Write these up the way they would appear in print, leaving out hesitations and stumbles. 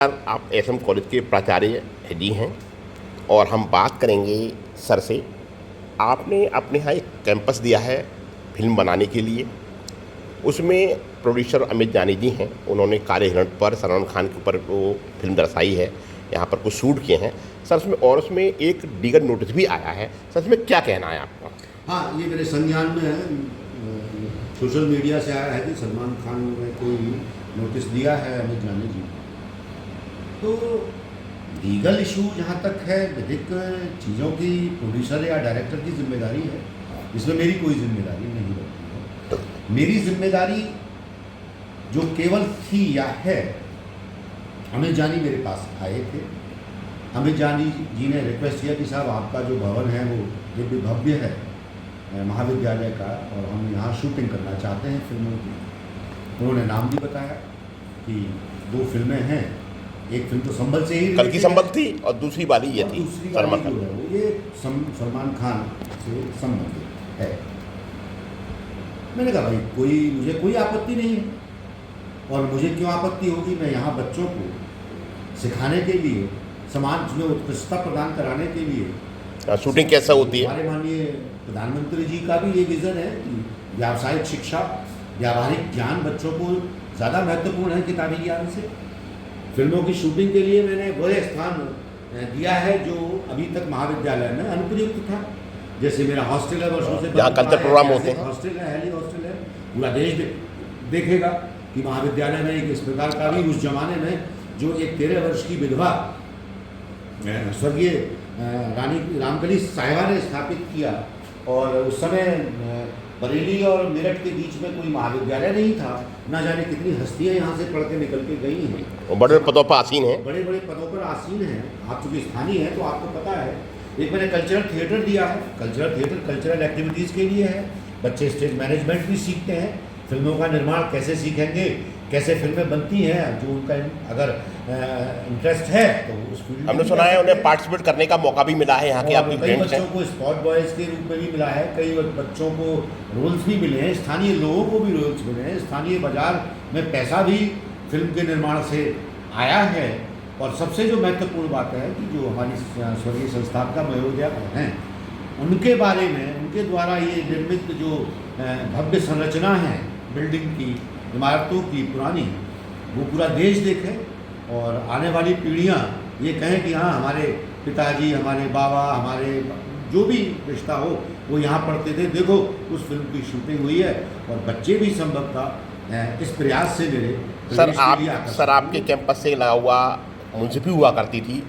आप SM college के प्राचार्य जी हैं और हम बात करेंगे सर से। आपने अपने यहाँ एक कैंपस दिया है फिल्म बनाने के लिए। उसमें प्रोड्यूसर अमित जानी जी हैं, उन्होंने काले हिरण पर सलमान खान के ऊपर वो फिल्म दर्शाई है, यहाँ पर कुछ शूट किए हैं सर उसमें, और उसमें एक लीगल नोटिस भी आया है सर, इसमें क्या कहना है आपका? हाँ, ये मेरे संज्ञान में है। सोशल मीडिया से आया है कि सलमान खान ने कोई नोटिस दिया है अमित जानी जी। तो लीगल इशू जहाँ तक है, विधिक चीज़ों की प्रोड्यूसर या डायरेक्टर की जिम्मेदारी है, इसमें मेरी कोई जिम्मेदारी नहीं होती है। मेरी जिम्मेदारी जो केवल थी या है, अमित जानी मेरे पास आए थे। अमित जानी जी ने रिक्वेस्ट किया कि साहब आपका जो भवन है वो दिव्य भव्य है महाविद्यालय का, और हम यहाँ शूटिंग करना चाहते हैं फिल्मों की। उन्होंने नाम भी बताया कि 2 फिल्में हैं, एक फिल्म तो संबल से ही, कल की संबल थी और दूसरी वाली ये थी सलमान खान, ये सलमान खान से संबंधित है। मैंने कहा भाई मुझे कोई आपत्ति नहीं है, और मुझे क्यों आपत्ति होगी। मैं यहाँ बच्चों को सिखाने के लिए, समाज में उत्कृष्टता प्रदान कराने के लिए शूटिंग कैसा होती है। हमारे माननीय प्रधानमंत्री जी का भी ये विज़न है कि व्यावसायिक शिक्षा, व्यावहारिक ज्ञान बच्चों को ज़्यादा महत्वपूर्ण है किताबी ज्ञान से। फिल्मों की शूटिंग के लिए मैंने वह स्थान दिया है जो अभी तक महाविद्यालय में अनुपयुक्त था। जैसे मेरा हॉस्टल है, वर्षों से जहाँ कल्चर प्रोग्राम होते हैं, हॉस्टल है, हेली हॉस्टल है। पूरा देश देखेगा कि महाविद्यालय में एक इस प्रकार का भी, उस जमाने में जो एक 13 वर्ष की विधवा स्वर्गीय रानी रामकली साहिबा ने स्थापित किया, और उस समय बरेली और मेरठ के बीच में कोई महाविद्यालय नहीं था। ना जाने कितनी हस्तियां यहाँ से पढ़ के निकल के गई हैं, और बड़े पदों पर आसीन हैं, बड़े बड़े पदों पर आसीन हैं। आप चूँकि स्थानीय हैं तो आपको पता है। एक मैंने कल्चरल थिएटर दिया है। कल्चरल थिएटर कल्चरल एक्टिविटीज़ के लिए है। बच्चे स्टेज मैनेजमेंट भी सीखते हैं, फिल्मों का निर्माण कैसे सीखेंगे, कैसे फिल्में बनती हैं। जो उनका अगर इंटरेस्ट है तो उस फील्ड, हमने सुना है उन्हें पार्टिसिपेट करने का मौका भी मिला है यहाँ के आपकी कई फ्रेंड्स बच्चों हैं। को स्पॉट बॉयज़ के रूप में भी मिला है, कई बच्चों को रोल्स भी मिले हैं, स्थानीय लोगों को भी रोल्स मिले हैं, स्थानीय बाजार में पैसा भी फिल्म के निर्माण से आया है। और सबसे जो महत्वपूर्ण बात है कि जो हमारी स्वर्गीय संस्थापका महोदया हैं, उनके बारे में, उनके द्वारा ये निर्मित जो भव्य संरचना है बिल्डिंग की, इमारतों की पुरानी, वो पूरा देश देखे और आने वाली पीढ़ियाँ ये कहें कि हाँ, हमारे पिताजी, हमारे बाबा, हमारे जो भी रिश्ता हो वो यहाँ पढ़ते थे। देखो उस फिल्म की शूटिंग हुई है, और बच्चे भी संभवतः इस प्रयास से मेरे सर आपके कैंपस से लगा हुआ म्यूनसिपल हुआ करती थी,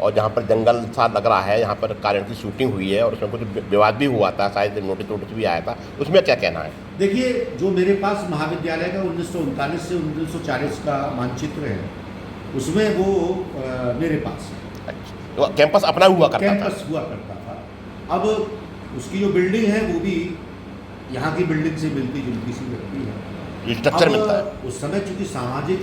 और जहाँ पर जंगल सा लग रहा है, यहाँ पर कारण की शूटिंग हुई है और उसमें कुछ विवाद भी हुआ था, शायद नोटिस भी आया था, उसमें क्या कहना है? देखिए, जो मेरे पास महाविद्यालय का 1939 से 1940 का मानचित्र है, उसमें वो मेरे पास है। अच्छा, तो कैंपस अपना हुआ करता था। अब उसकी जो बिल्डिंग है वो भी यहाँ की बिल्डिंग से मिलती जुलती सी लगती है, स्ट्रक्चर मिलता है। उस समय चूँकि सामाजिक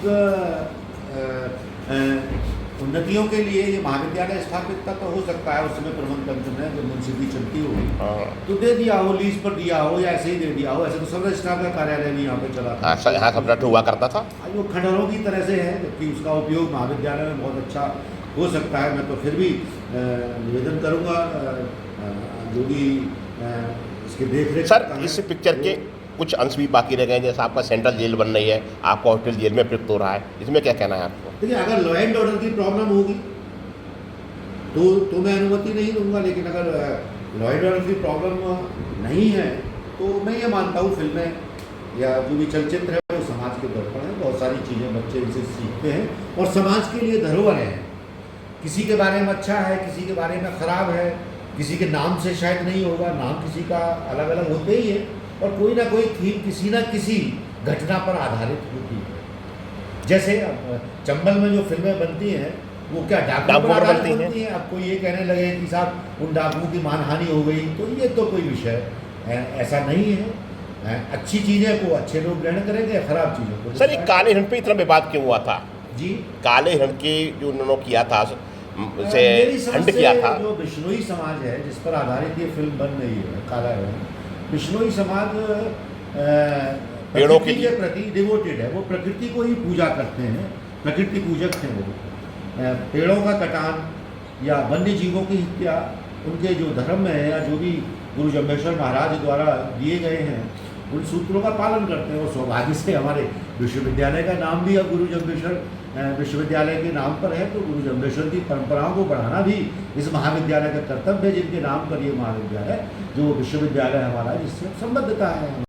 उन्नतियों के लिए ये महाविद्यालय स्थापित था, तो हो सकता है उस समय प्रबंध तंत्र ने जब म्यूनसिपल चलती होगी तो दे दिया हो, लीज पर दिया हो, या ऐसे ही दे दिया हो। ऐसे तो सब रजिस्ट्रार का कार्यालय भी यहाँ पे चला था, यहाँ सब हुआ करता था। वो खंडहरों की तरह से है, जबकि उसका उपयोग महाविद्यालय में बहुत अच्छा हो सकता है। मैं तो फिर भी निवेदन करूँगा जो भी इसके देख रेख। सर, इस पिक्चर के कुछ अंश भी बाकी रह गए, जैसे आपका सेंट्रल जेल बन रही है, आपका हॉस्टल जेल में प्रयुक्त हो रहा है, इसमें क्या कहना है आपको? देखिए, अगर लॉ एंड ऑर्डर की प्रॉब्लम होगी तो मैं अनुमति नहीं दूंगा, लेकिन अगर लॉ एंड ऑर्डर की प्रॉब्लम नहीं है तो मैं ये मानता हूँ फिल्में या जो भी चलचित्र है वो समाज के दर्पण है। बहुत सारी चीज़ें बच्चे इनसे सीखते हैं और समाज के लिए धरोहर है। किसी के बारे में अच्छा है, किसी के बारे में ख़राब है, किसी के नाम से शायद नहीं होगा, नाम किसी का अलग अलग होते ही है, और कोई ना कोई थीम किसी न किसी घटना पर आधारित होती है। जैसे चंबल में जो फिल्में बनती हैं वो क्या डाकुओं पर आधारित बनती हैं। अब कोई ये कहने लगे कि साहब उन डाकुओं की मानहानि हो गई, तो ये तो कोई विषय ऐसा नहीं है। अच्छी चीज़ें को अच्छे लोग ग्रहण करेंगे, खराब चीज़ों को। सर, ये काले हिरण पे इतना विवाद क्यों हुआ था जी? काले हिरण के जो उन्होंने किया था से हंड किया था, जो बिश्नोई समाज है जिस पर आधारित ये फिल्म बन रही है काला हिरण, बिश्नोई समाज पेड़ों के प्रति डिवोटेड है। वो प्रकृति को ही पूजा करते हैं, प्रकृति पूजक थे वो। पेड़ों का कटान या वन्य जीवों की हत्या उनके जो धर्म में है या जो भी गुरु जम्भेश्वर महाराज द्वारा दिए गए हैं उन सूत्रों का पालन करते हैं। और सौभाग्य से हमारे विश्वविद्यालय का नाम भी अब गुरु जम्भेश्वर विश्वविद्यालय के नाम पर है, तो गुरु जम्भेश्वर की परंपराओं को बढ़ाना भी इस महाविद्यालय का कर्तव्य है, जिनके नाम पर ये महाविद्यालय जो विश्वविद्यालय हमारा जिससे संबद्धता है।